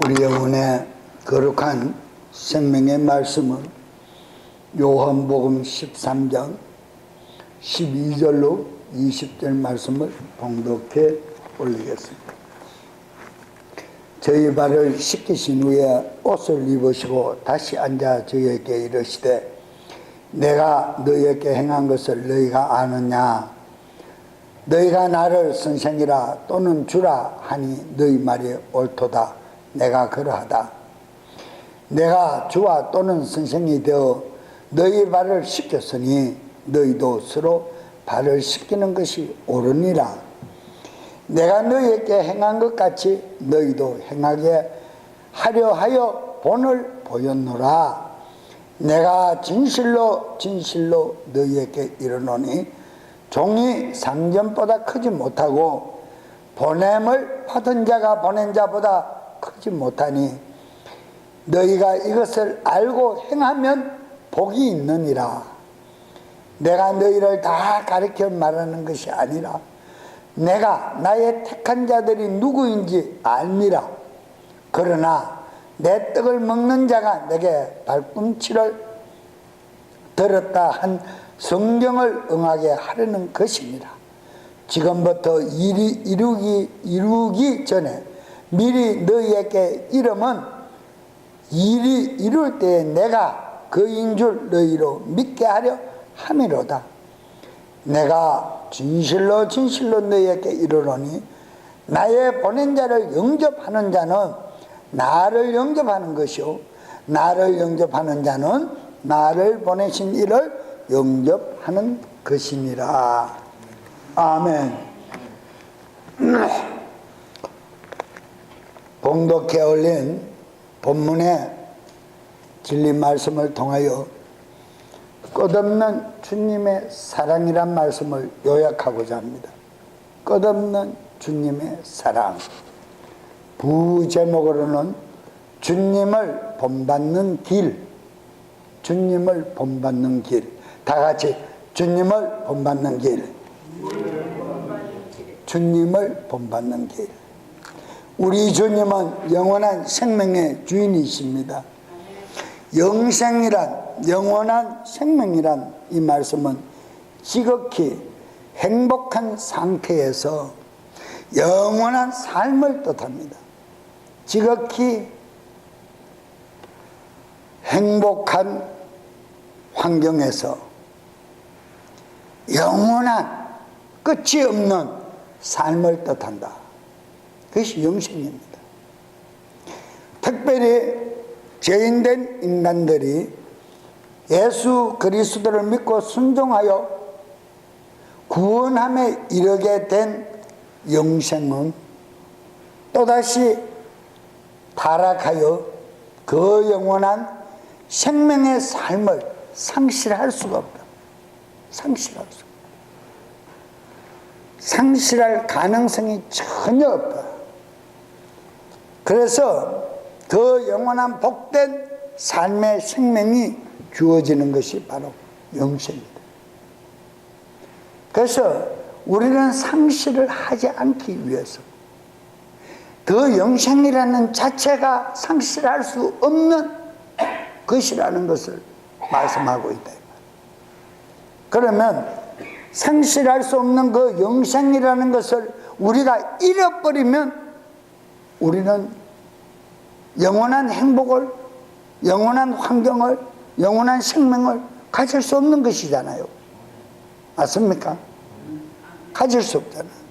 우리 영혼의 거룩한 생명의 말씀은 요한복음 13장 12절로 20절 말씀을 봉독해 올리겠습니다. 저희 발을 씻기신 후에 옷을 입으시고 다시 앉아 저희에게 이르시되 내가 너희에게 행한 것을 너희가 아느냐? 너희가 나를 선생이라 또는 주라 하니 너희 말이 옳도다. 내가 그러하다. 내가 주와 또는 선생이 되어 너희 발을 씻겼으니 너희도 서로 발을 씻기는 것이 옳으니라. 내가 너희에게 행한 것 같이 너희도 행하게 하려 하여 본을 보였노라. 내가 진실로 진실로 너희에게 이르노니 종이 상전보다 크지 못하고 보냄을 받은 자가 보낸 자보다 크지 못하니 너희가 이것을 알고 행하면 복이 있느니라. 내가 너희를 다 가르쳐 말하는 것이 아니라 내가 나의 택한 자들이 누구인지 알미라. 그러나 내 떡을 먹는 자가 내게 발꿈치를 들었다 한 성경을 응하게 하려는 것입니다. 지금부터 일이 이루기 전에 미리 너희에게 이름은 일이 이룰 때에 내가 그인 줄 너희로 믿게 하려 함이로다. 내가 진실로 진실로 너희에게 이르노니 나의 보낸 자를 영접하는 자는 나를 영접하는 것이요 나를 영접하는 자는 나를 보내신 이를 영접하는 것이니라. 아멘. 봉독해 올린 본문의 진리 말씀을 통하여 끝없는 주님의 사랑이란 말씀을 요약하고자 합니다. 끝없는 주님의 사랑. 부제목으로는 주님을 본받는 길. 주님을 본받는 길. 다 같이 주님을 본받는 길. 주님을 본받는 길. 우리 주님은 영원한 생명의 주인이십니다. 영생이란, 영원한 생명이란 이 말씀은 지극히 행복한 상태에서 영원한 삶을 뜻합니다. 지극히 행복한 환경에서 영원한 끝이 없는 삶을 뜻한다. 그것이 영생입니다. 특별히 죄인된 인간들이 예수 그리스도를 믿고 순종하여 구원함에 이르게 된 영생은 또다시 타락하여 그 영원한 생명의 삶을 상실할 수가 없다. 상실할 수가 없다. 상실할 가능성이 전혀 없다. 그래서 그 영원한 복된 삶의 생명이 주어지는 것이 바로 영생입니다. 그래서 우리는 상실을 하지 않기 위해서 그 영생이라는 자체가 상실할 수 없는 것이라는 것을 말씀하고 있다. 그러면 상실할 수 없는 그 영생이라는 것을 우리가 잃어버리면 우리는 영원한 행복을, 영원한 환경을, 영원한 생명을 가질 수 없는 것이잖아요. 맞습니까? 가질 수 없잖아요.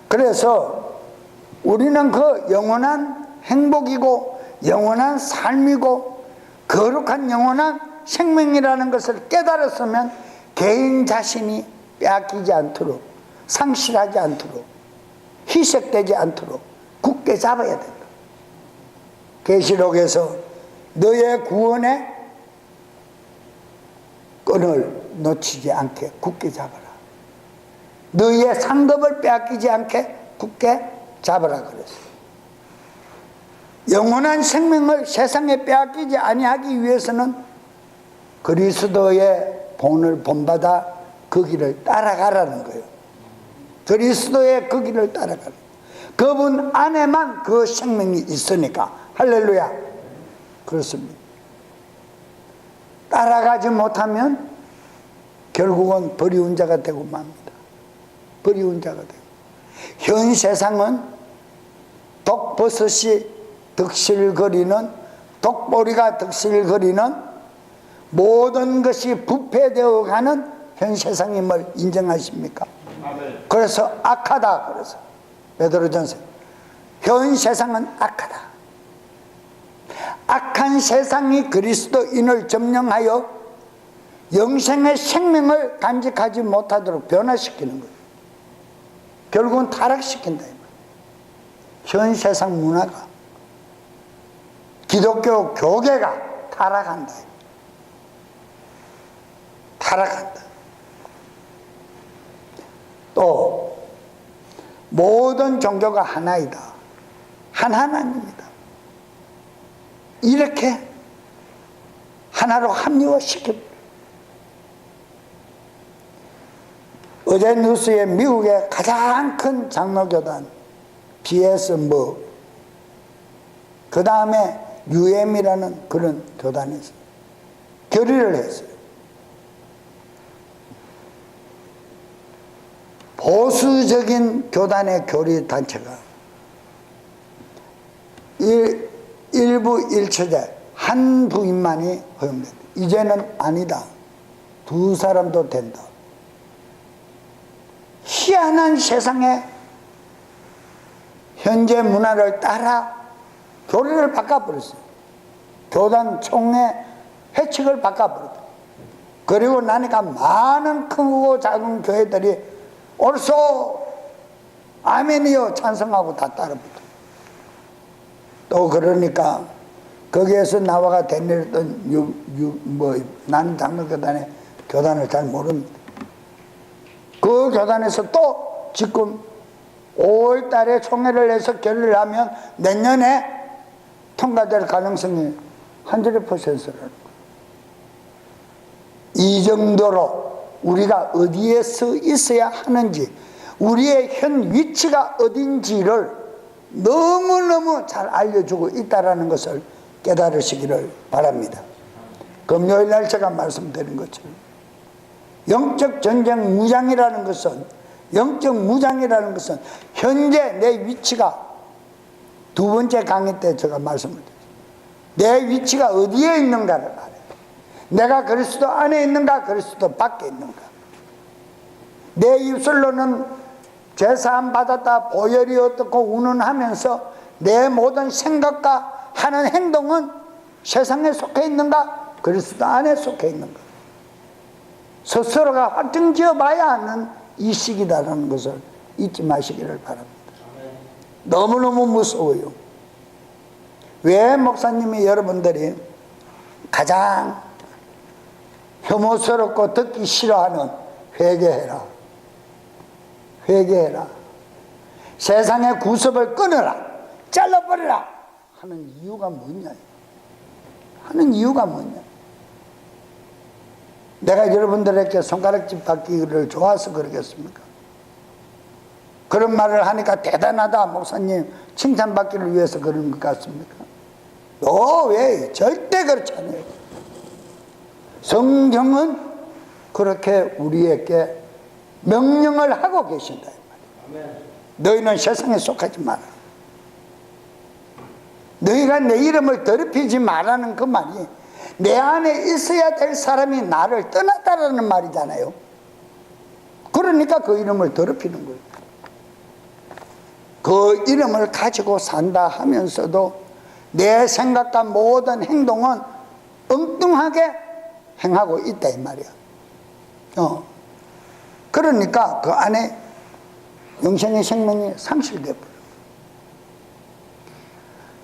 그래서 우리는 그 영원한 행복이고 영원한 삶이고 거룩한 영원한 생명이라는 것을 깨달았으면 개인 자신이 빼앗기지 않도록, 상실하지 않도록, 희석되지 않도록 굳게 잡아야 된다. 계시록에서 너의 구원의 끈을 놓치지 않게 굳게 잡아라. 너의 상급을 빼앗기지 않게 굳게 잡아라 그랬어요. 영원한 생명을 세상에 빼앗기지 아니하기 위해서는 그리스도의 본을 본받아 그 길을 따라가라는 거예요. 그리스도의 그 길을 따라가라. 그분 안에만 그 생명이 있으니까. 할렐루야. 그렇습니다. 따라가지 못하면 결국은 버리운 자가 되고 맙니다. 버리운 자가 되고. 현 세상은 독버섯이 득실거리는, 독보리가 득실거리는 모든 것이 부패되어 가는 현 세상임을 인정하십니까? 아멘. 그래서 악하다. 그래서 베드로전서 현 세상은 악하다. 악한 세상이 그리스도인을 점령하여 영생의 생명을 간직하지 못하도록 변화시키는 거예요. 결국은 타락시킨다. 현 세상 문화가, 기독교 교계가 타락한다. 타락한다. 또 모든 종교가 하나이다. 한 하나님이다. 이렇게 하나로 합리화시킵니다. 어제 뉴스에 미국의 가장 큰 장로교단 BS 그 다음에 UM이라는 그런 교단에서 결의를 했어요. 보수적인 교단의 교리 단체가 일부 일처제 한 부인만이 허용된다. 이제는 아니다. 두 사람도 된다. 희한한 세상에 현재 문화를 따라 교리를 바꿔버렸어요. 교단 총회 회칙을 바꿔버렸다. 그리고 나니까 많은 크고 작은 교회들이 옳소 아멘이요 찬성하고 다 따라붙어. 또 그러니까 거기에서 나와가 대내렸던 나는 장로교단의 교단을 잘 모릅니다. 그 교단에서 또 지금 5월 달에 총회를 해서 결의를 하면 내년에 통과될 가능성이 100%라는 거예요. 이 정도로 우리가 어디에 서 있어야 하는지, 우리의 현 위치가 어딘지를 너무너무 잘 알려주고 있다는 것을 깨달으시기를 바랍니다. 금요일 날 제가 말씀드린 것처럼 영적 전쟁 무장이라는 것은, 영적 무장이라는 것은 현재 내 위치가, 두 번째 강의 때 제가 말씀을 드렸어요. 내 위치가 어디에 있는가를 알아요. 내가 그리스도 안에 있는가, 그리스도 밖에 있는가. 내 입술로는 제사함 받았다, 보혈이 어떻고 운운하면서 내 모든 생각과 하는 행동은 세상에 속해 있는가, 그리스도 안에 속해 있는가. 스스로가 확정지어 봐야 하는 이 시기다라는 것을 잊지 마시기를 바랍니다. 너무너무 무서워요. 왜 목사님이 여러분들이 가장 혐오스럽고 듣기 싫어하는 회개해라, 회개해라, 세상의 구습을 끊어라, 잘라버려라 하는 이유가 뭐냐, 하는 이유가 뭐냐. 내가 여러분들에게 손가락질 받기를 좋아서 그러겠습니까? 그런 말을 하니까 대단하다, 목사님 칭찬받기를 위해서 그런 것 같습니까? 왜? 절대 그렇지 않아요. 성경은 그렇게 우리에게 명령을 하고 계신다. 너희는 세상에 속하지 마라. 너희가 내 이름을 더럽히지 말라는 그 말이 내 안에 있어야 될 사람이 나를 떠났다라는 말이잖아요. 그러니까 그 이름을 더럽히는 거예요. 그 이름을 가지고 산다 하면서도 내 생각과 모든 행동은 엉뚱하게 행하고 있다 이 말이야. 그러니까 그 안에 영생의 생명이 상실되어 버려.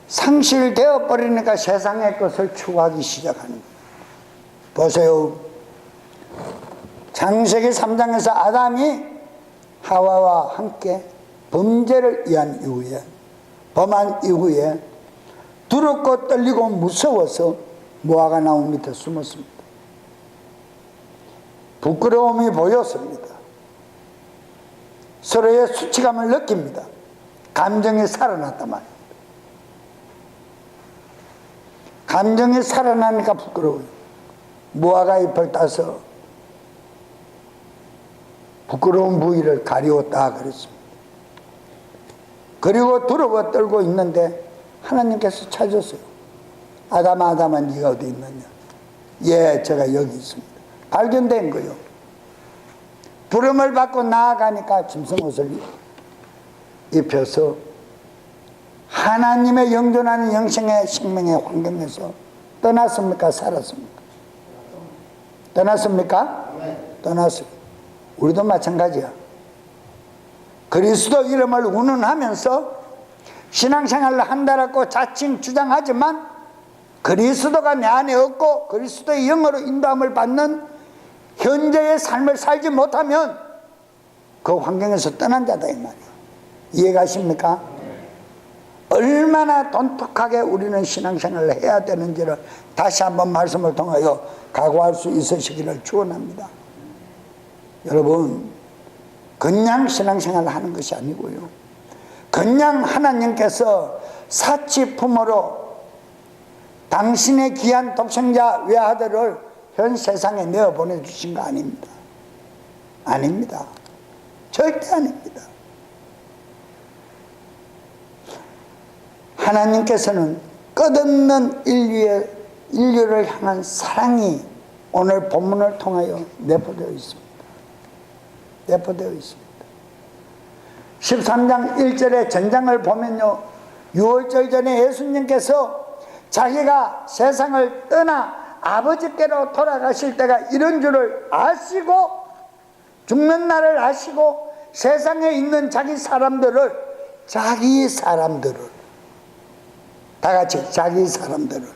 상실되어 버리니까 세상의 것을 추구하기 시작하는 거예요. 보세요. 창세기 3장에서 아담이 하와와 함께 범죄를 범한 이후에 두렵고 떨리고 무서워서 무화과 나무 밑에 숨었습니다. 부끄러움이 보였습니다. 서로의 수치감을 느낍니다. 감정이 살아났단 말이에요. 감정이 살아나니까 부끄러워요. 무화과 잎을 따서 부끄러운 부위를 가리웠다 그랬습니다. 그리고 두려워 떨고 있는데 하나님께서 찾았어요. 아담아, 아담아, 네가 어디 있느냐? 예, 제가 여기 있습니다. 발견된 거예요. 부름을 받고 나아가니까 짐승옷을 입혀서 하나님의 영존하는 영생의 생명의 환경에서 떠났습니까? 살았습니까? 떠났습니까? 떠났어요. 우리도 마찬가지야. 그리스도 이름을 운운하면서 신앙생활을 한다라고 자칭 주장하지만 그리스도가 내 안에 없고 그리스도의 영으로 인도함을 받는 현재의 삶을 살지 못하면 그 환경에서 떠난 자다 이 말이에요. 이해가십니까? 얼마나 돈독하게 우리는 신앙생활을 해야 되는지를 다시 한번 말씀을 통하여 각오할 수 있으시기를 축원합니다. 여러분, 그냥 신앙생활을 하는 것이 아니고요, 그냥 하나님께서 사치품으로 당신의 귀한 독생자 외아들을 현 세상에 내어 보내주신 거 아닙니다. 아닙니다. 절대 아닙니다. 하나님께서는 끝없는 인류를 향한 사랑이 오늘 본문을 통하여 내포되어 있습니다. 내포되어 있습니다. 13장 1절의 전장을 보면요, 6월절 전에 예수님께서 자기가 세상을 떠나 아버지께로 돌아가실 때가 이런 줄을 아시고, 죽는 날을 아시고 세상에 있는 자기 사람들을 다 같이 자기 사람들을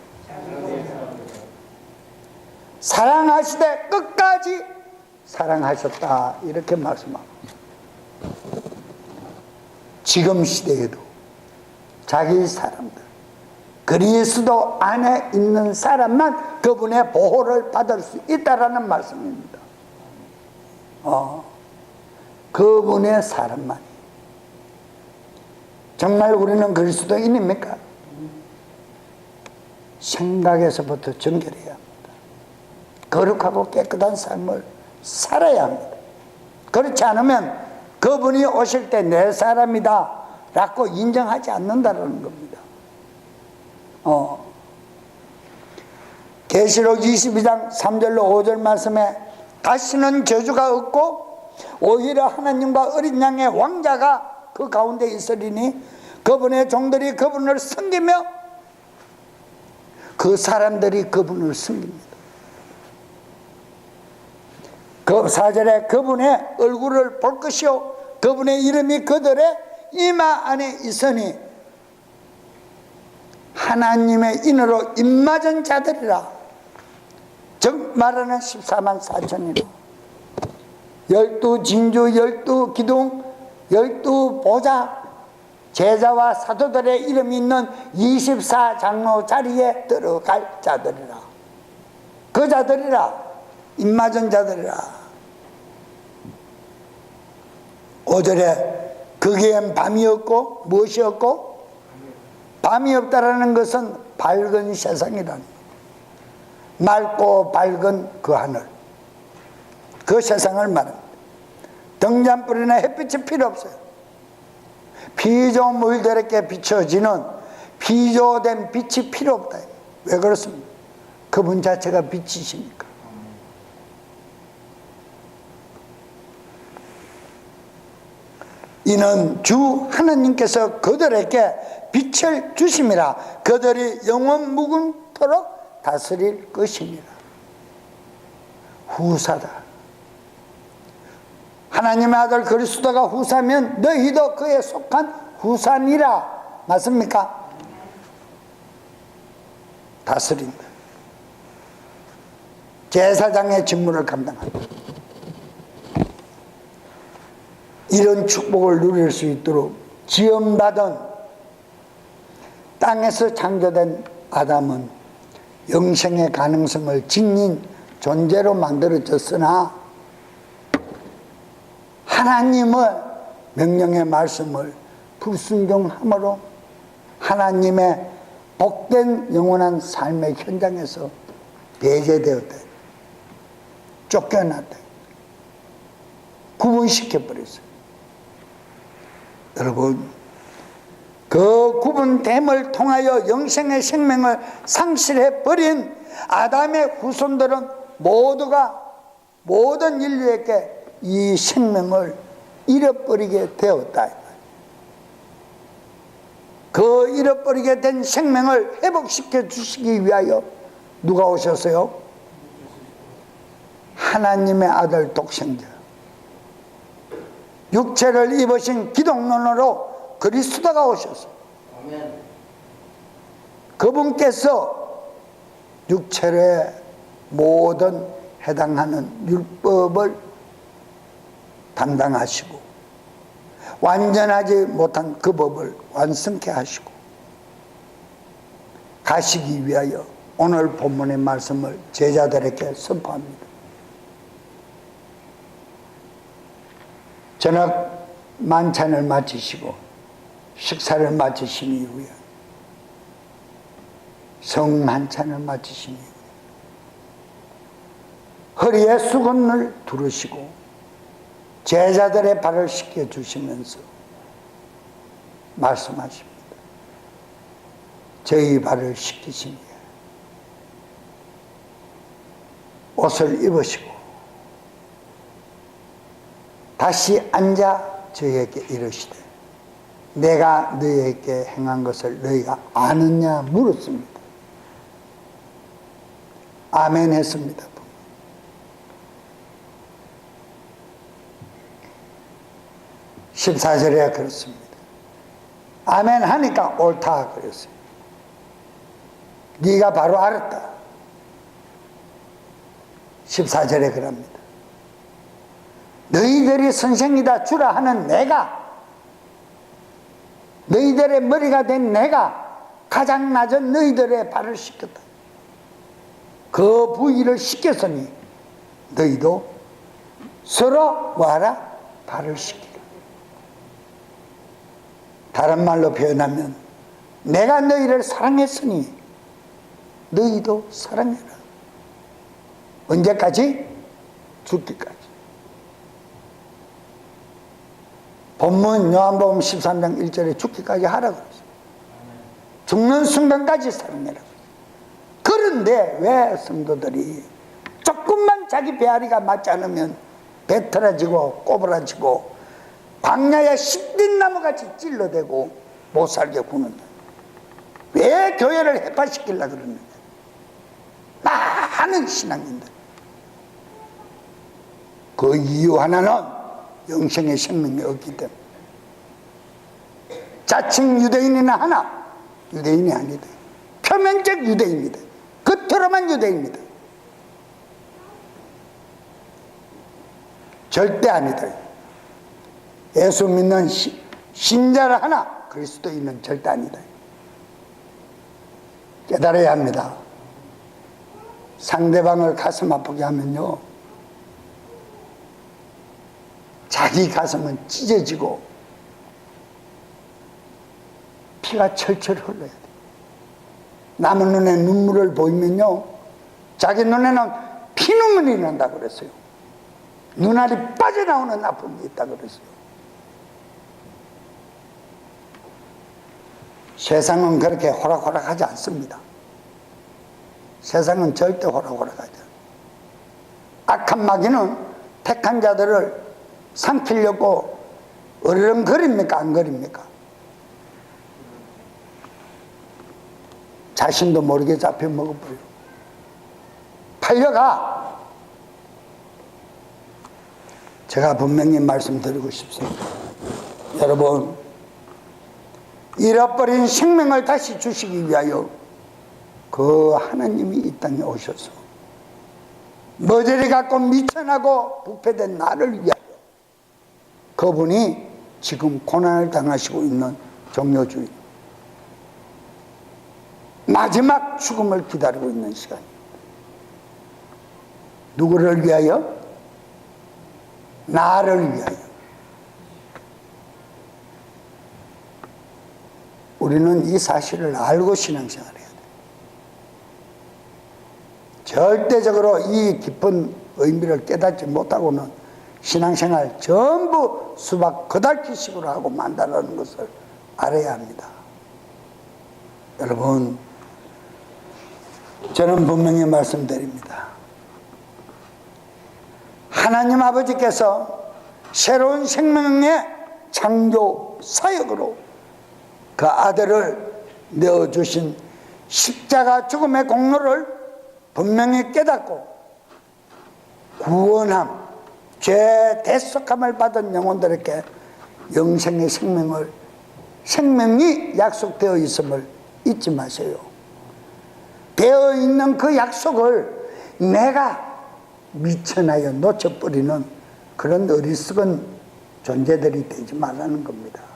사랑하시되 끝까지 사랑하셨다 이렇게 말씀합니다. 지금 시대에도 자기 사람들, 그리스도 안에 있는 사람만 그분의 보호를 받을 수 있다라는 말씀입니다. 그분의 사람만이. 정말 우리는 그리스도인입니까? 생각에서부터 정결해야 합니다. 거룩하고 깨끗한 삶을 살아야 합니다. 그렇지 않으면 그분이 오실 때 내 사람이다 라고 인정하지 않는다는 겁니다. 계시록 22장 3절로 5절 말씀에 다시는 저주가 없고 오히려 하나님과 어린 양의 왕자가 그 가운데 있으리니 그분의 종들이 그분을 섬기며 그 사람들이 그분을 섬깁니다. 그 4절에 그분의 얼굴을 볼 것이요 그분의 이름이 그들의 이마 안에 있으니 하나님의 인으로 입맞은 자들이라. 즉 말하는 14만 4천이라. 12 진주, 12 기둥, 12 보좌, 제자와 사도들의 이름이 있는 24장로 자리에 들어갈 자들이라. 그 자들이라. 입맞은 자들이라. 5절에 거기엔 밤이 없고 무엇이 없고, 밤이 없다라는 것은 밝은 세상이라는, 맑고 밝은 그 하늘, 그 세상을 말합니다. 등잔불이나 햇빛이 필요 없어요. 피조물들에게 비춰지는 피조된 빛이 필요 없다. 왜 그렇습니까? 그분 자체가 빛이시니까. 이는 주 하나님께서 그들에게 빛을 주심이라. 그들이 영원 무궁토록 다스릴 것이니라. 후사다. 하나님의 아들 그리스도가 후사면 너희도 그에 속한 후사니라. 맞습니까? 다스린다. 제사장의 직무를 감당한다. 이런 축복을 누릴 수 있도록 지음받은 땅에서 창조된 아담은 영생의 가능성을 지닌 존재로 만들어졌으나 하나님의 명령의 말씀을 불순종함으로 하나님의 복된 영원한 삶의 현장에서 배제되었다. 쫓겨났다. 구분시켜버렸어요. 여러분, 그 구분됨을 통하여 영생의 생명을 상실해버린 아담의 후손들은 모두가 모든 인류에게 이 생명을 잃어버리게 되었다. 그 잃어버리게 된 생명을 회복시켜 주시기 위하여 누가 오셨어요? 하나님의 아들 독생자, 육체를 입으신 기독론으로 그리스도가 오셨어요. 그분께서 육체의 모든 해당하는 율법을 담당하시고 완전하지 못한 그 법을 완성케 하시고 가시기 위하여 오늘 본문의 말씀을 제자들에게 선포합니다. 저녁 만찬을 마치시고 식사를 마치신 이후에 성만찬을 마치신 이후에 허리에 수건을 두르시고 제자들의 발을 씻겨 주시면서 말씀하십니다. 저희 발을 씻기신 후에 옷을 입으시고 다시 앉아 저희에게 이르시되 내가 너희에게 행한 것을 너희가 아느냐 물었습니다. 아멘 했습니다. 14절에 그렇습니다. 아멘 하니까 옳다 그랬어요. 네가 바로 알았다. 14절에 그럽니다. 너희들이 선생이다 주라 하는 내가, 너희들의 머리가 된 내가 가장 낮은 너희들의 발을 씻겼다. 그 부위를 씻겼으니 너희도 서로 뭐하라? 발을 씻기라. 다른 말로 표현하면 내가 너희를 사랑했으니 너희도 사랑해라. 언제까지? 죽기까지. 본문 요한복음 13장 1절에 죽기까지 하라고 그랬어요. 죽는 순간까지 사랑해라. 그런데 왜 성도들이 조금만 자기 배앓이가 맞지 않으면 배틀어지고 꼬부라지고 광야에 십린나무같이 찔러대고 못살게 구는다. 왜 교회를 해파시키려고 그러느냐. 많은 신앙인들, 그 이유 하나는 영생의 생명이 없기 때문에. 자칭 유대인이나 하나 유대인이 아니다. 표면적 유대인이다. 겉으로만 유대인이다. 절대 아니다. 예수 믿는 신자를 하나 그리스도인은 절대 아니다. 깨달아야 합니다. 상대방을 가슴 아프게 하면요, 자기 가슴은 찢어지고 피가 철철 흘러야 돼. 남의 눈에 눈물을 보이면요, 자기 눈에는 피눈물이 난다고 그랬어요. 눈알이 빠져나오는 아픔이 있다고 그랬어요. 세상은 그렇게 호락호락하지 않습니다. 세상은 절대 호락호락하지 않아요. 악한 마귀는 택한 자들을 삼키려고 어르렁거립니까? 안 거립니까? 자신도 모르게 잡혀 먹어버려요. 팔려가. 제가 분명히 말씀드리고 싶습니다. 여러분, 잃어버린 생명을 다시 주시기 위하여 그 하나님이 이 땅에 오셔서 머저리 갖고 미천하고 부패된 나를 위하여 그분이 지금 고난을 당하시고 있는 종료주의, 마지막 죽음을 기다리고 있는 시간입니다. 누구를 위하여? 나를 위하여. 우리는 이 사실을 알고 신앙생활을 해야 돼요. 절대적으로 이 깊은 의미를 깨닫지 못하고는 신앙생활 전부 수박 거달기식으로 하고 만다라는 것을 알아야 합니다. 여러분, 저는 분명히 말씀드립니다. 하나님 아버지께서 새로운 생명의 창조 사역으로 그 아들을 내어주신 십자가 죽음의 공로를 분명히 깨닫고 구원함, 죄 대속함을 받은 영혼들에게 영생의 생명이 약속되어 있음을 잊지 마세요. 되어 있는 그 약속을 내가 미천하여 놓쳐버리는 그런 어리석은 존재들이 되지 말라는 겁니다.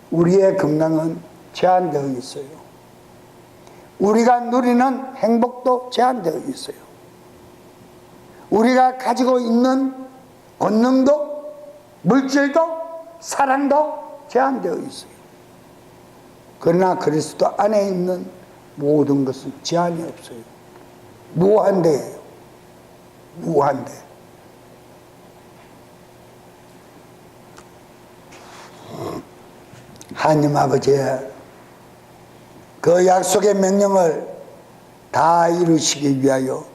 우리의 건강은 제한되어 있어요. 우리가 누리는 행복도 제한되어 있어요. 우리가 가지고 있는 권능도, 물질도, 사랑도 제한되어 있어요. 그러나 그리스도 안에 있는 모든 것은 제한이 없어요. 무한대예요. 무한대. 하나님 아버지의 그 약속의 명령을 다 이루시기 위하여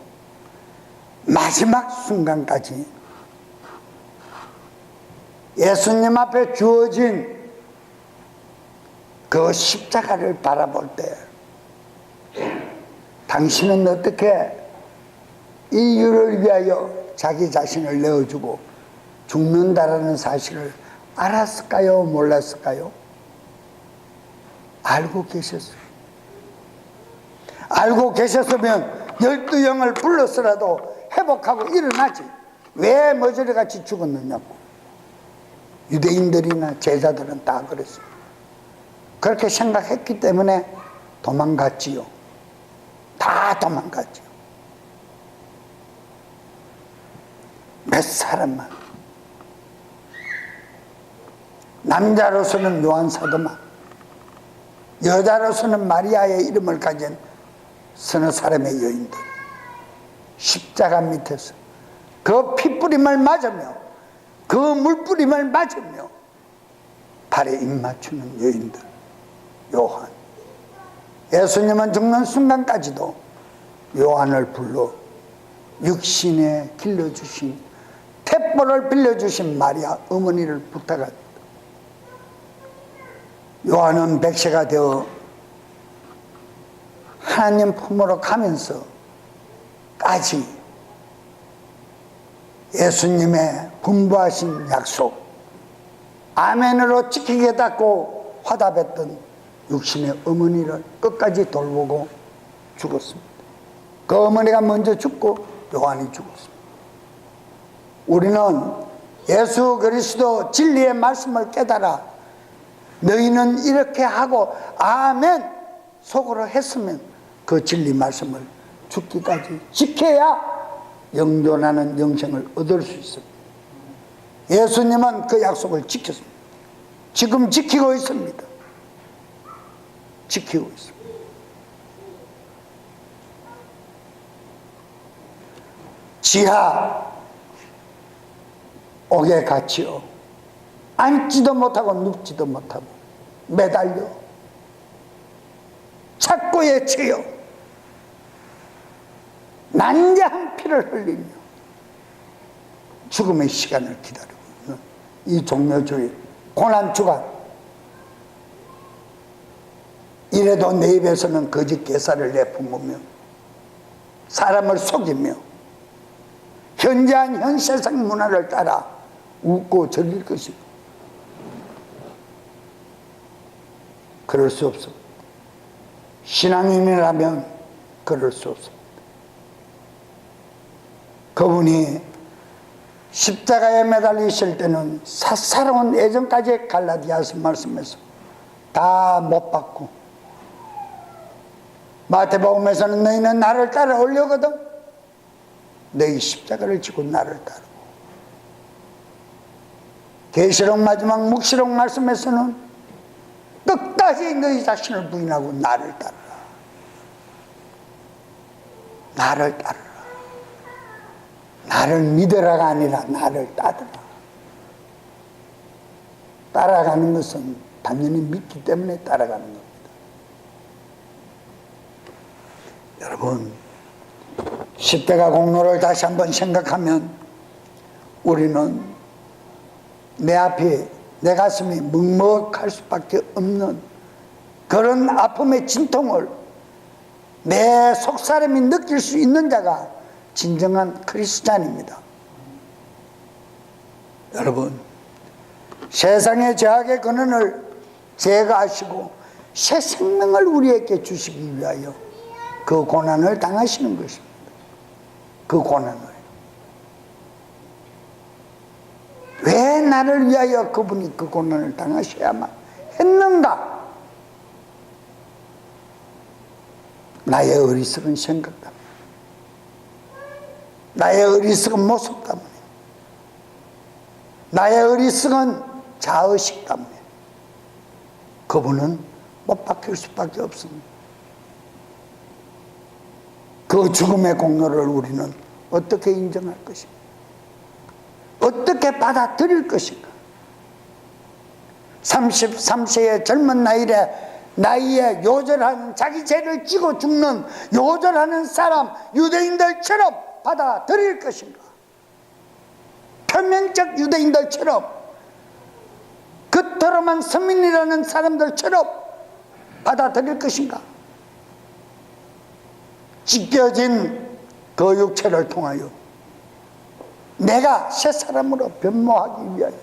마지막 순간까지 예수님 앞에 주어진 그 십자가를 바라볼 때 당신은 어떻게 이 일을 위하여 자기 자신을 내어주고 죽는다라는 사실을 알았을까요? 몰랐을까요? 알고 계셨어요. 알고 계셨으면 12영을 불러서라도 회복하고 일어나지. 왜 머저리같이 죽었느냐고. 유대인들이나 제자들은 다 그랬어요. 그렇게 생각했기 때문에 도망갔지요. 다 도망갔지요. 몇 사람만. 남자로서는 요한 사도만, 여자로서는 마리아의 이름을 가진 서너 사람의 여인들, 십자가 밑에서 그 핏뿌림을 맞으며 그 물뿌림을 맞으며 발에 입 맞추는 여인들, 요한. 예수님은 죽는 순간까지도 요한을 불러 육신에 길러주신, 탯볼을 빌려주신 마리아 어머니를 부탁합니다. 요한은 백세가 되어 하나님 품으로 가면서까지 예수님의 분부하신 약속 아멘으로 지키겠다고 화답했던 육신의 어머니를 끝까지 돌보고 죽었습니다. 그 어머니가 먼저 죽고 요한이 죽었습니다. 우리는 예수 그리스도 진리의 말씀을 깨달아 너희는 이렇게 하고 아멘 속으로 했으면 그 진리 말씀을 죽기까지 지켜야 영존하는 영생을 얻을 수 있습니다. 예수님은 그 약속을 지켰습니다. 지금 지키고 있습니다. 지키고 있습니다. 지하 옥에 갇히어 앉지도 못하고 눕지도 못하고 매달려 착고에 치여 난자한 피를 흘리며 죽음의 시간을 기다리고 있는 이 종료주의 고난주간, 이래도 내 입에서는 거짓 개사를 내뿜으며 사람을 속이며 현재한 현 세상 문화를 따라 웃고 즐길 것이고 그럴 수 없습니다. 신앙인이라면 그럴 수 없습니다. 그분이 십자가에 매달리실 때는 사사로운 애정까지 갈라디아서 말씀에서 다 못 받고, 마태복음에서는 너희는 나를 따라오려거든 너희 십자가를 지고 나를 따르고, 계시록 마지막 묵시록 말씀에서는 끝까지 너희 자신을 부인하고 나를 따르라. 나를 따르라. 나를 믿으라가 아니라 나를 따르라. 따라가는 것은 단연히 믿기 때문에 따라가는 겁니다. 여러분, 10대가 공로를 다시 한번 생각하면 우리는 내 앞에 내 가슴이 먹먹할 수밖에 없는 그런 아픔의 진통을 내 속사람이 느낄 수 있는 자가 진정한 크리스찬입니다. 여러분, 세상의 죄악의 근원을 제거하시고 새 생명을 우리에게 주시기 위하여 그 고난을 당하시는 것입니다. 그 고난을. 왜 나를 위하여 그분이 그 고난을 당하셔야만 했는가? 나의 어리석은 생각 때문에, 나의 어리석은 모습 때문에, 나의 어리석은 자의식 때문에 그분은 못 박힐 수밖에 없습니다. 그 죽음의 공로를 우리는 어떻게 인정할 것인가? 어떻게 받아들일 것인가? 33세의 젊은 나이에 요절하는, 자기 죄를 지고 죽는 요절하는 사람 유대인들처럼 받아들일 것인가? 표면적 유대인들처럼, 겉으로만 서민이라는 사람들처럼 받아들일 것인가? 찢겨진 그 육체를 통하여 내가 새 사람으로 변모하기 위하여,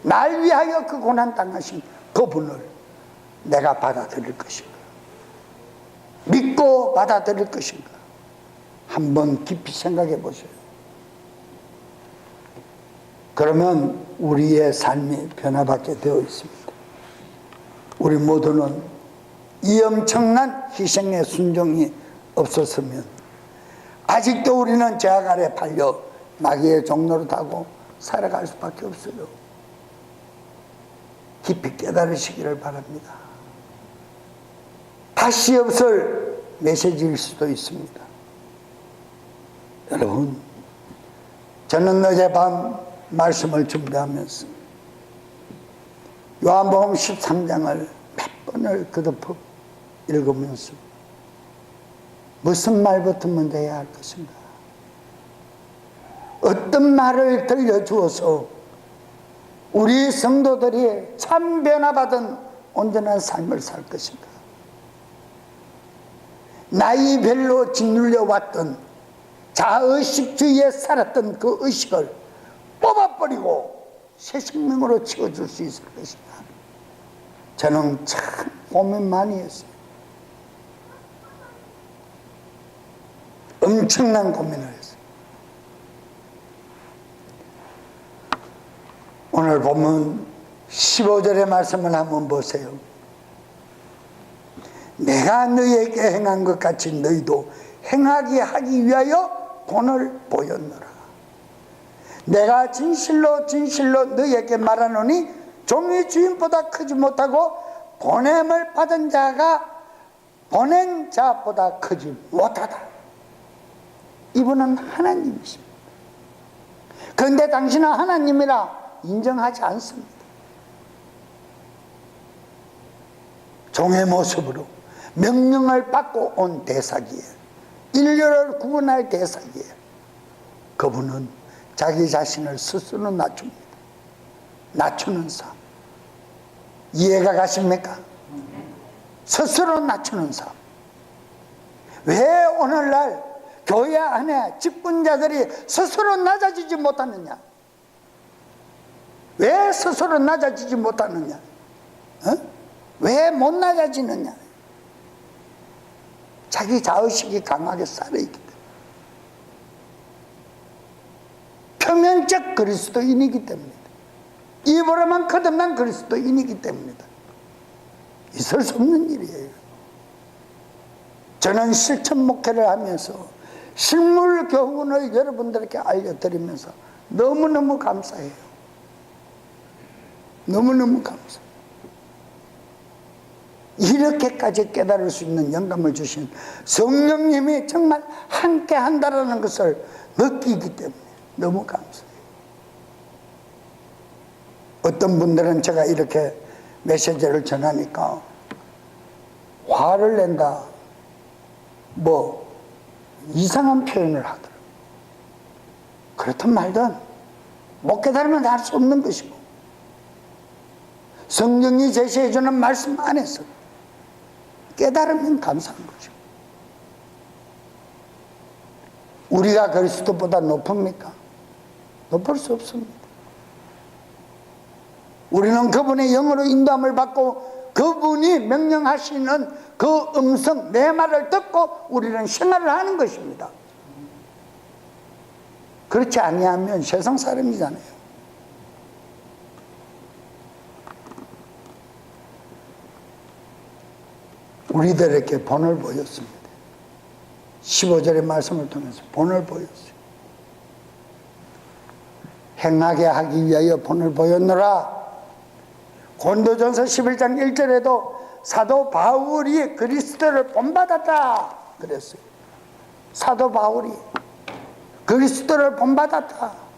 날 위하여 그 고난 당하신 그분을 내가 받아들일 것인가? 믿고 받아들일 것인가? 한번 깊이 생각해 보세요. 그러면 우리의 삶이 변화받게 되어 있습니다. 우리 모두는 이 엄청난 희생의 순종이 없었으면 아직도 우리는 죄악 아래 팔려 마귀의 종로를 타고 살아갈 수밖에 없어요. 깊이 깨달으시기를 바랍니다. 다시 없을 메시지일 수도 있습니다. 여러분, 저는 어젯밤 말씀을 준비하면서 요한복음 13장을 몇 번을 거듭 읽으면서 무슨 말부터 먼저 해야 할 것인가? 어떤 말을 들려주어서 우리 성도들이 참 변화받은 온전한 삶을 살 것인가? 나이별로 짓눌려 왔던 자의식주의에 살았던 그 의식을 뽑아버리고 새 생명으로 채워줄 수 있을 것인가? 저는 참 고민 많이 했어요. 엄청난 고민을 했어요. 오늘 보면 15절의 말씀을 한번 보세요. 내가 너희에게 행한 것 같이 너희도 행하게 하기 위하여 본을 보였노라. 내가 진실로 진실로 너희에게 말하노니 종이 주인보다 크지 못하고 보냄을 받은 자가 보낸 자보다 크지 못하다. 이분은 하나님이십니다. 그런데 당신은 하나님이라 인정하지 않습니다. 종의 모습으로 명령을 받고 온 대사기에, 인류를 구원할 대사기에 그분은 자기 자신을 스스로 낮춥니다. 낮추는 삶. 이해가 가십니까? 스스로 낮추는 삶. 왜 오늘날 교회 안에 직분자들이 스스로 낮아지지 못하느냐? 왜 스스로 낮아지지 못하느냐? 왜 못 낮아지느냐? 자기 자의식이 강하게 살아있기 때문에. 표면적 그리스도인이기 때문이다. 입으로만 거듭난 그리스도인이기 때문이다. 있을 수 없는 일이에요. 저는 실천 목회를 하면서 실물 교훈을 여러분들에게 알려드리면서 너무너무 감사해요. 너무너무 감사합니다. 이렇게까지 깨달을 수 있는 영감을 주신 성령님이 정말 함께 한다는 것을 느끼기 때문에 너무 감사해요. 어떤 분들은 제가 이렇게 메시지를 전하니까 화를 낸다, 뭐 이상한 표현을 하더라고요. 그렇든 말든 못 깨달으면 할 수 없는 것이고, 성령이 제시해주는 말씀 안에서 깨달으면 감사한 거죠. 우리가 그리스도보다 높습니까? 높을 수 없습니다. 우리는 그분의 영으로 인도함을 받고 그분이 명령하시는 그 음성, 내 말을 듣고 우리는 생활을 하는 것입니다. 그렇지 아니하면 세상 사람이잖아요. 우리들에게 본을 보였습니다. 15절의 말씀을 통해서 본을 보였어요. 행하게 하기 위하여 본을 보였노라. 고린도전서 11장 1절에도 사도 바울이 그리스도를 본받았다 그랬어요. 사도 바울이 그리스도를 본받았다.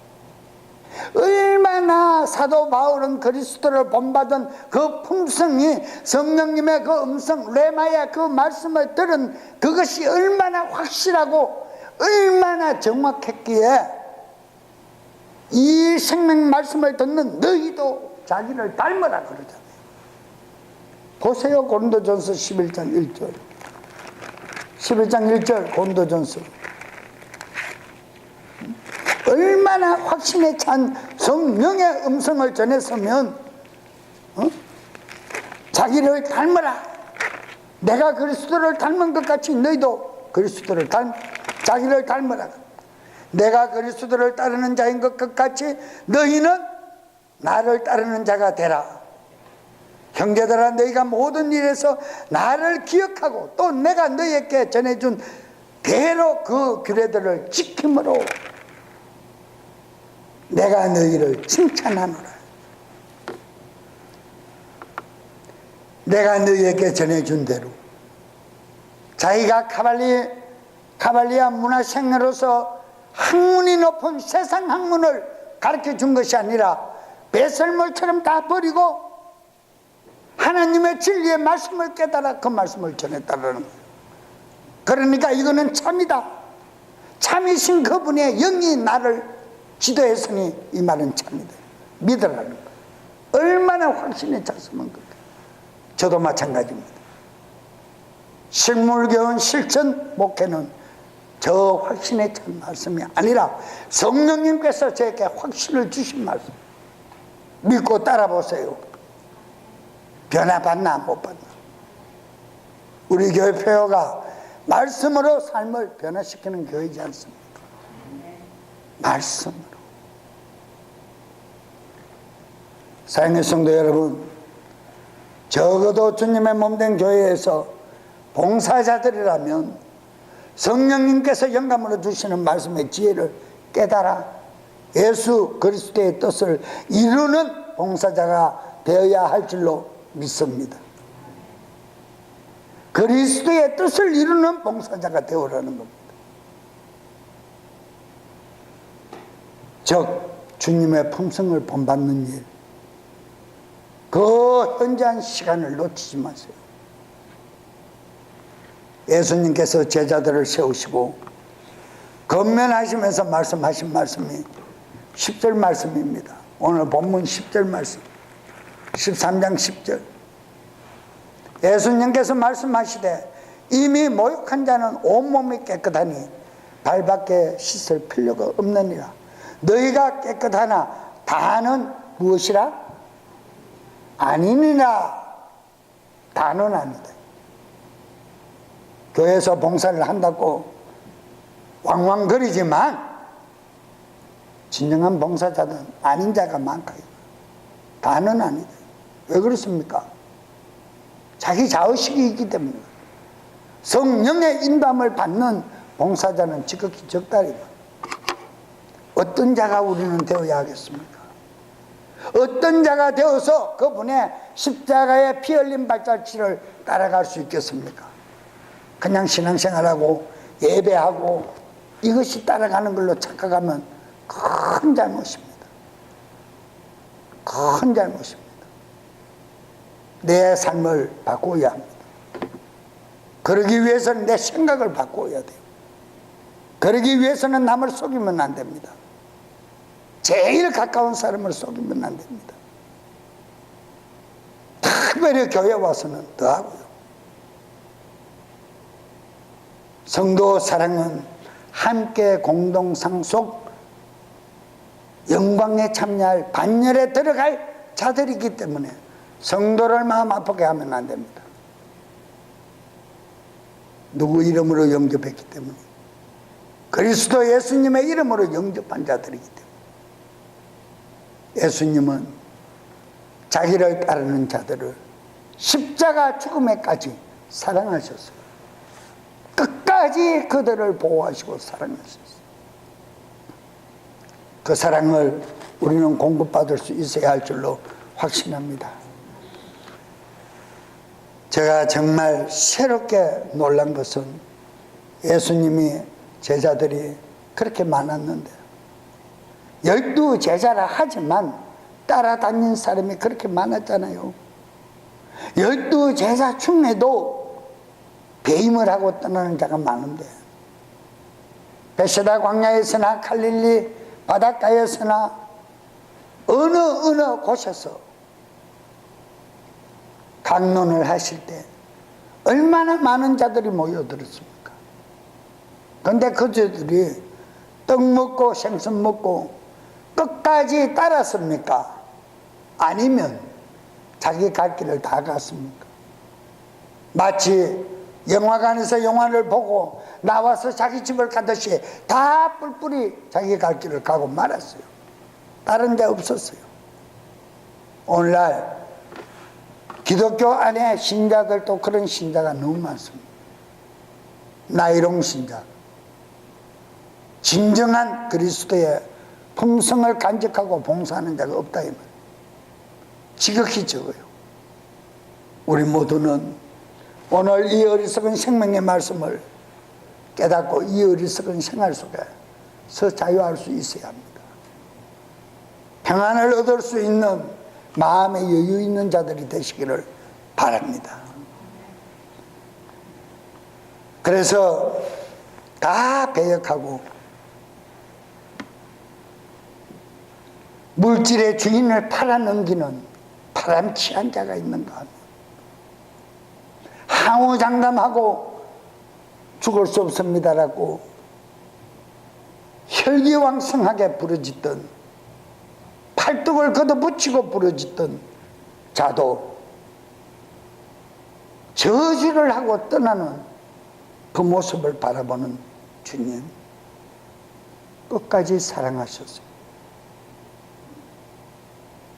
얼마나 사도 바울은 그리스도를 본받은 그 품성이, 성령님의 그 음성, 레마의 그 말씀을 들은 그것이 얼마나 확실하고 얼마나 정확했기에 이 생명 말씀을 듣는 너희도 자기를 닮으라 그러잖아요. 보세요. 고린도전서 11장 1절 11장 1절 고린도전서 얼마나 확신에 찬 성령의 음성을 전했으면 자기를 닮으라. 내가 그리스도를 닮은 것 같이 너희도 그리스도를 자기를 닮으라. 내가 그리스도를 따르는 자인 것 같이 너희는 나를 따르는 자가 되라. 형제들아, 너희가 모든 일에서 나를 기억하고 또 내가 너희에게 전해준 대로 그 규례들을 지킴으로 내가 너희를 칭찬하노라. 내가 너희에게 전해준 대로 자기가 카발리아 문화생으로서 학문이 높은 세상 학문을 가르쳐 준 것이 아니라 배설물처럼 다 버리고 하나님의 진리의 말씀을 깨달아 그 말씀을 전했다는 거예요. 그러니까 이거는 참이다. 참이신 그분의 영이 나를 지도했으니 이 말은 참이다. 믿으라는 거예요. 얼마나 확신에 찼으면 그렇게. 저도 마찬가지입니다. 실물교훈 실천 목회는 저 확신에 찬 말씀이 아니라 성령님께서 저에게 확신을 주신 말씀 믿고 따라보세요. 변화받나 못 받나. 우리 교회 표어가 말씀으로 삶을 변화시키는 교회이지 않습니까? 말씀으로. 사랑하는 성도 여러분, 적어도 주님의 몸된 교회에서 봉사자들이라면 성령님께서 영감으로 주시는 말씀의 지혜를 깨달아 예수 그리스도의 뜻을 이루는 봉사자가 되어야 할 줄로 믿습니다. 그리스도의 뜻을 이루는 봉사자가 되어라는 겁니다. 즉 주님의 품성을 본받는 일, 그 현재한 시간을 놓치지 마세요. 예수님께서 제자들을 세우시고 건면하시면서 말씀하신 말씀이 10절 말씀입니다. 오늘 본문 10절 말씀, 13장 10절. 예수님께서 말씀하시되 이미 모욕한 자는 온몸이 깨끗하니 발밖에 씻을 필요가 없느니라. 너희가 깨끗하나 다는 무엇이라? 아니니라. 다는 아니다. 교회에서 봉사를 한다고 왕왕거리지만 진정한 봉사자는 아닌 자가 많다. 다는 아니다. 왜 그렇습니까? 자기 자의식이 있기 때문에. 성령의 인도함을 받는 봉사자는 지극히 적다리다. 어떤 자가 우리는 되어야 하겠습니까? 어떤 자가 되어서 그분의 십자가의 피 흘린 발자취를 따라갈 수 있겠습니까? 그냥 신앙생활하고 예배하고 이것이 따라가는 걸로 착각하면 큰 잘못입니다. 큰 잘못입니다. 내 삶을 바꾸어야 합니다. 그러기 위해서는 내 생각을 바꾸어야 돼요. 그러기 위해서는 남을 속이면 안 됩니다. 제일 가까운 사람을 속이면 안 됩니다. 특별히 교회 와서는 더 하고요. 성도 사랑은 함께 공동 상속 영광에 참여할 반열에 들어갈 자들이기 때문에 성도를 마음 아프게 하면 안 됩니다. 누구 이름으로 영접했기 때문에, 그리스도 예수님의 이름으로 영접한 자들이기 때문에. 예수님은 자기를 따르는 자들을 십자가 죽음에까지 사랑하셨어요. 끝까지 그들을 보호하시고 사랑하셨어요. 그 사랑을 우리는 공급받을 수 있어야 할 줄로 확신합니다. 제가 정말 새롭게 놀란 것은 예수님이 제자들이 그렇게 많았는데 12 제자라 하지만 따라다닌 사람이 그렇게 많았잖아요. 12 제자 중에도 배임을 하고 떠나는 자가 많은데, 베세다 광야에서나 갈릴리 바닷가에서나 어느 곳에서 강론을 하실 때 얼마나 많은 자들이 모여들었습니까? 그런데 그들이 떡 먹고 생선 먹고 끝까지 따랐습니까? 아니면 자기 갈 길을 다 갔습니까? 마치 영화관에서 영화를 보고 나와서 자기 집을 가듯이 다 뿔뿔이 자기 갈 길을 가고 말았어요. 다른 데 없었어요. 오늘날 기독교 안에 신자들도 그런 신자가 너무 많습니다. 나이롱 신자, 진정한 그리스도의 품성을 간직하고 봉사하는 자가 없다 이 말. 지극히 적어요. 우리 모두는 오늘 이 어리석은 생명의 말씀을 깨닫고 이 어리석은 생활 속에서 자유할 수 있어야 합니다. 평안을 얻을 수 있는 마음의 여유 있는 자들이 되시기를 바랍니다. 그래서 다 배역하고 물질의 주인을 팔아넘기는 파람치한 자가 있는가 하면 항우장담하고 죽을 수 없습니다라고 혈기왕성하게 부르짖던, 팔뚝을 걷어붙이고 부르짖던 자도 저주를 하고 떠나는 그 모습을 바라보는 주님, 끝까지 사랑하셨어요.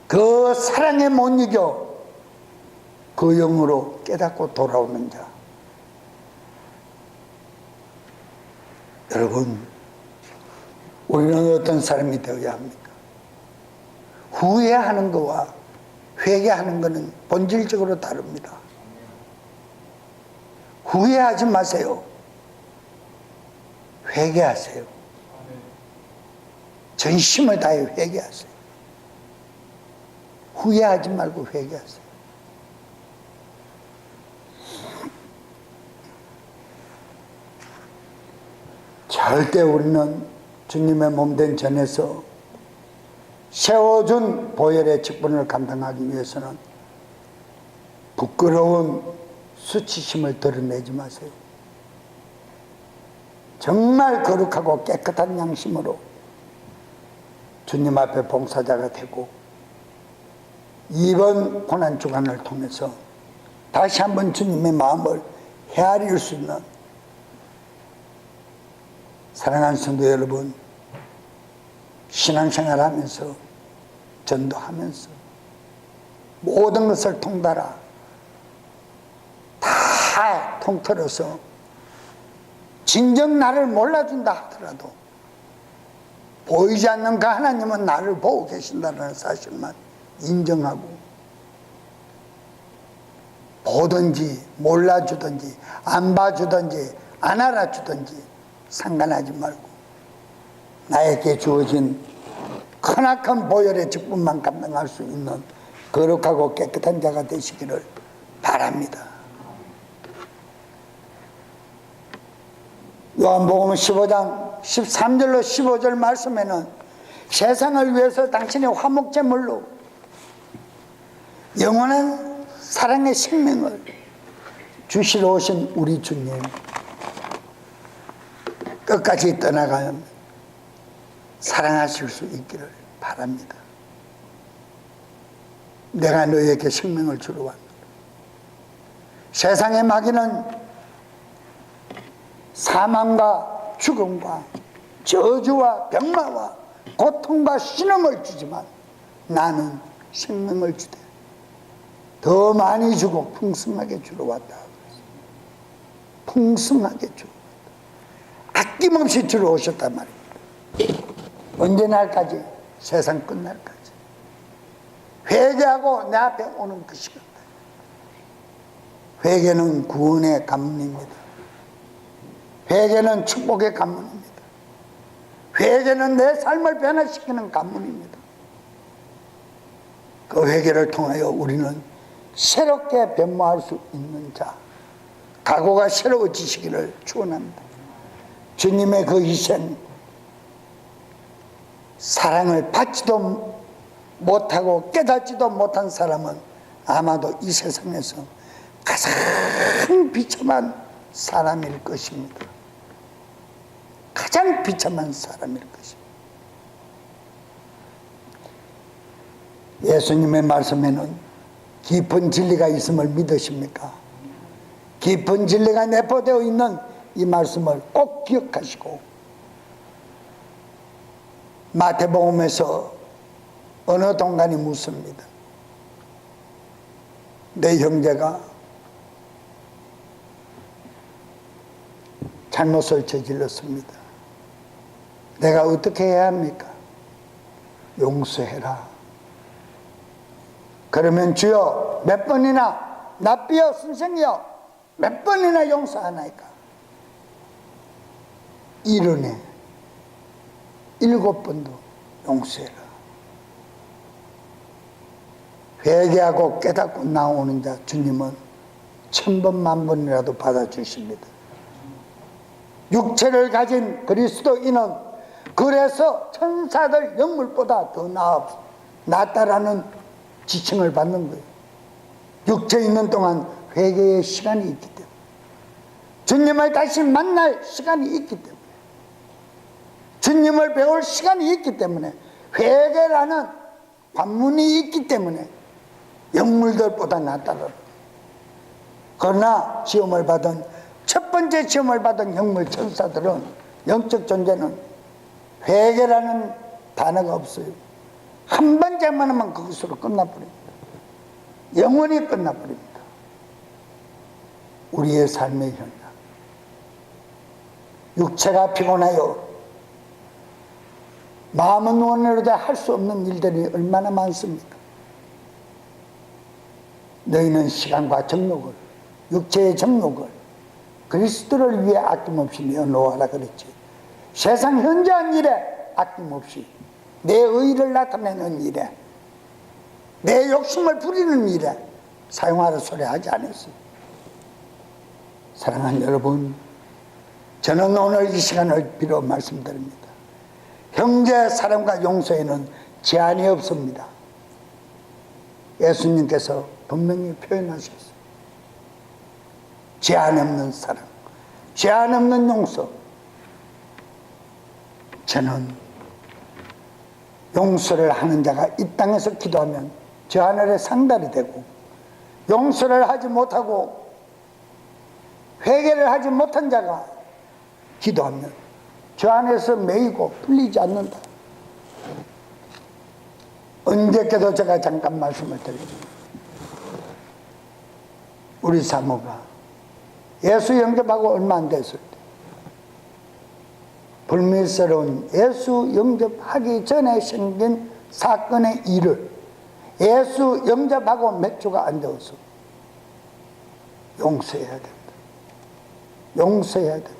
그 사랑에 못 이겨 그 영으로 깨닫고 돌아오는 자. 여러분, 우리는 어떤 사람이 되어야 합니까? 후회하는 것과 회개하는 것은 본질적으로 다릅니다. 후회하지 마세요. 회개하세요. 전심을 다해 회개하세요. 후회하지 말고 회개하세요. 절대 우리는 주님의 몸된 전에서 세워준 보혈의 직분을 감당하기 위해서는 부끄러운 수치심을 드러내지 마세요. 정말 거룩하고 깨끗한 양심으로 주님 앞에 봉사자가 되고 이번 고난주간을 통해서 다시 한번 주님의 마음을 헤아릴 수 있는, 사랑하는 성도 여러분, 신앙생활하면서 전도하면서 모든 것을 통달아 다 통틀어서 진정 나를 몰라준다 하더라도 보이지 않는 그 하나님은 나를 보고 계신다는 사실만 인정하고 보든지 몰라주든지 안 봐주든지 안 알아주든지 상관하지 말고 나에게 주어진 크나큰 보혈의 직분만 감당할 수 있는 거룩하고 깨끗한 자가 되시기를 바랍니다. 요한복음 15장 13절로 15절 말씀에는 세상을 위해서 당신의 화목제물로 영원한 사랑의 생명을 주시러 오신 우리 주님, 끝까지 떠나가면 사랑하실 수 있기를 바랍니다. 내가 너에게 생명을 주러 왔노라. 세상의 마귀는 사망과 죽음과 저주와 병마와 고통과 신음을 주지만 나는 생명을 주되 더 많이 주고 풍성하게 주러 왔다. 풍성하게 주러 왔다. 아낌없이 주러 오셨단 말입니다. 언제 날까지? 세상 끝날까지. 회개하고 내 앞에 오는 그 시간. 회개는 구원의 관문입니다. 회개는 축복의 관문입니다. 회개는 내 삶을 변화시키는 관문입니다. 그 회개를 통하여 우리는 새롭게 변모할 수 있는 자, 각오가 새로워지시기를 축원합니다. 주님의 그 희생, 사랑을 받지도 못하고 깨닫지도 못한 사람은 아마도 이 세상에서 가장 비참한 사람일 것입니다. 가장 비참한 사람일 것입니다. 예수님의 말씀에는 깊은 진리가 있음을 믿으십니까? 깊은 진리가 내포되어 있는 이 말씀을 꼭 기억하시고, 마태복음에서 어느 동간이 묻습니다. 내 형제가 잘못을 저질렀습니다. 내가 어떻게 해야 합니까? 용서해라. 그러면 주여 몇 번이나, 납비여 선생이여 몇 번이나 용서하나이까? 1년에 7번도 용서해라. 회개하고 깨닫고 나오는 자 주님은 1000번 만번이라도 받아주십니다. 육체를 가진 그리스도인은 그래서 천사들 영물보다 더 낫다라는 지칭을 받는 거예요. 육체에 있는 동안 회개의 시간이 있기 때문에, 주님을 다시 만날 시간이 있기 때문에, 주님을 배울 시간이 있기 때문에, 회개라는 관문이 있기 때문에 영물들보다 낫다라. 그러나 시험을 받은 첫 번째 시험을 받은 영물 천사들은, 영적 존재는 회개라는 단어가 없어요. 한 번 잘못하면 그것으로 끝나버립니다. 영원히 끝나버립니다. 우리의 삶의 현장, 육체가 피곤하여 마음은 원해로도 할 수 없는 일들이 얼마나 많습니까? 너희는 시간과 정욕을, 육체의 정욕을 그리스도를 위해 아낌없이 내어놓아라 그랬지. 세상 현저한 일에 아낌없이, 내 의의를 나타내는 일에, 내 욕심을 부리는 일에 사용하라 소리 하지 않았어요. 사랑하는 여러분, 저는 오늘 이 시간을 빌어 말씀드립니다. 형제 사랑과 용서에는 제한이 없습니다. 예수님께서 분명히 표현하셨어요. 제한 없는 사랑, 제한 없는 용서. 저는 용서를 하는 자가 이 땅에서 기도하면 저 하늘에 상달이 되고, 용서를 하지 못하고 회개를 하지 못한 자가 기도하면 저 안에서 매이고 풀리지 않는다. 언제께도 제가 잠깐 말씀을 드립니다. 우리 사모가 예수 영접하고 얼마 안 됐을 때, 불미스러운 예수 영접하기 전에 생긴 사건의 일을 예수 영접하고 몇 주가 안 되었어. 용서해야 된다. 용서해야 된다.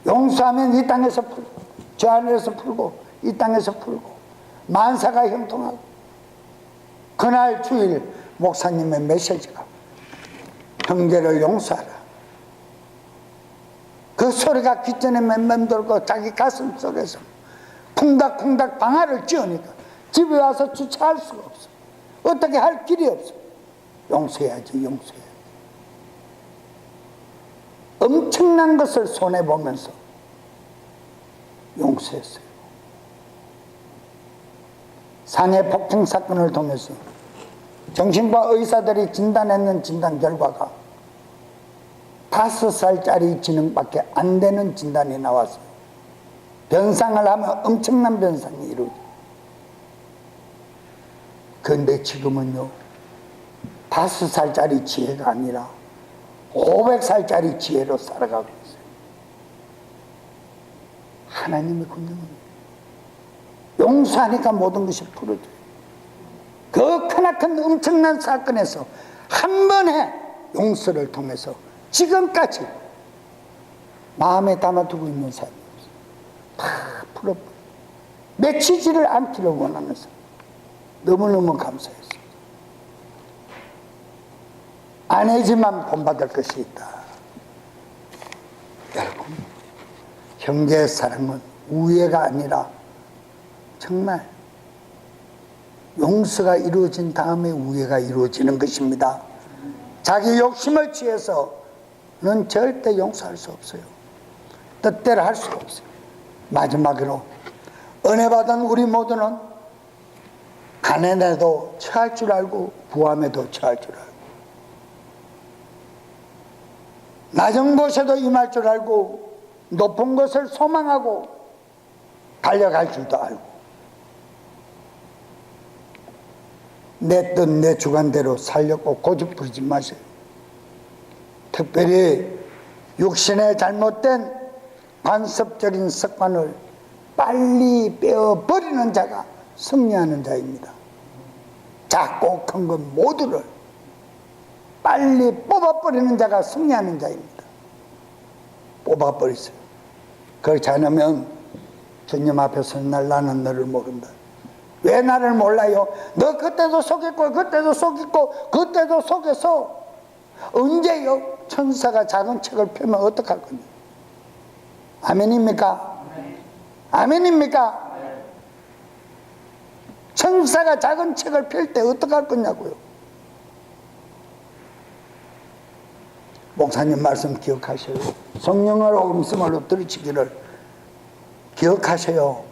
용서하면 이 땅에서 풀고, 저 하늘에서 풀고, 이 땅에서 풀고, 만사가 형통하고. 그날 주일 목사님의 메시지가 형제를 용서하라. 그 소리가 귓전에 맴맴돌고 자기 가슴 속에서 쿵닥쿵닥 방아를 찧으니까 집에 와서 주차할 수가 없어. 어떻게 할 길이 없어. 용서해야지, 용서해야지. 엄청난 것을 손해보면서 용서했어요. 상해 폭행 사건을 통해서 정신과 의사들이 진단했는 진단 결과가 5살짜리 지능밖에 안 되는 진단이 나왔어요. 변상을 하면 엄청난 변상이 이루어져. 그런데 지금은요, 5살짜리 지혜가 아니라 500살짜리 지혜로 살아가고 있어요. 하나님의 권능은 용서하니까 모든 것이 풀어져요. 그 크나큰 엄청난 사건에서 한 번의 용서를 통해서 지금까지 마음에 담아두고 있는 사람이 없어요. 다 풀어버려. 맺히지를 않기를 원하는 사람. 너무너무 감사했어요. 아내지만 본받을 것이 있다. 여러분, 형제의 사랑은 우애가 아니라 정말 용서가 이루어진 다음에 우애가 이루어지는 것입니다. 자기 욕심을 취해서는 절대 용서할 수 없어요. 뜻대로 할 수가 없어요. 마지막으로 은혜 받은 우리 모두는 가난에도 처할 줄 알고 부함에도 처할 줄 알고 낮은 곳에도 임할 줄 알고 높은 것을 소망하고 달려갈 줄도 알고 내 뜻 내 주관대로 살려고 고집 부리지 마세요. 특별히 육신의 잘못된 관습적인 습관을 빨리 빼어버리는 자가 승리하는 자입니다. 작고 큰 것 모두를 빨리 뽑아버리는 자가 승리하는 자입니다. 뽑아버리세요. 그렇지 않으면 주님 앞에서 나는 너를 모른다. 왜 나를 몰라요? 너 그때도 속였고 그때도 속였고 그때도 속여서 언제요? 천사가 작은 책을 펴면 어떡할 거냐? 아멘입니까? 아멘입니까? 천사가 작은 책을 펼 때 어떡할 거냐고요? 목사님 말씀 기억하셔요. 성령으로 음성으로 들으시기를 기억하세요.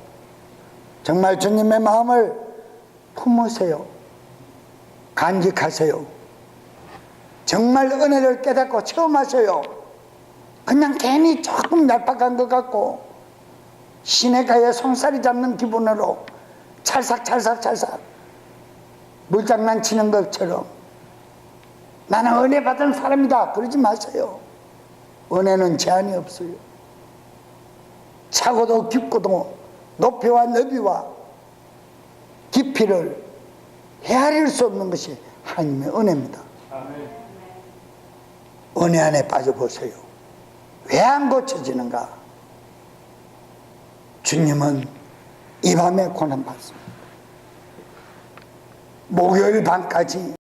정말 주님의 마음을 품으세요. 간직하세요. 정말 은혜를 깨닫고 체험하세요. 그냥 괜히 조금 얄팍한 것 같고 시내가에 송사리 잡는 기분으로 찰싹 물장난 치는 것처럼 나는 은혜 받은 사람이다 그러지 마세요. 은혜는 제한이 없어요. 차고도 깊고도 높이와 너비와 깊이를 헤아릴 수 없는 것이 하나님의 은혜입니다. 은혜 안에 빠져보세요. 왜 안 고쳐지는가? 주님은 이 밤에 고난받습니다. 목요일 밤까지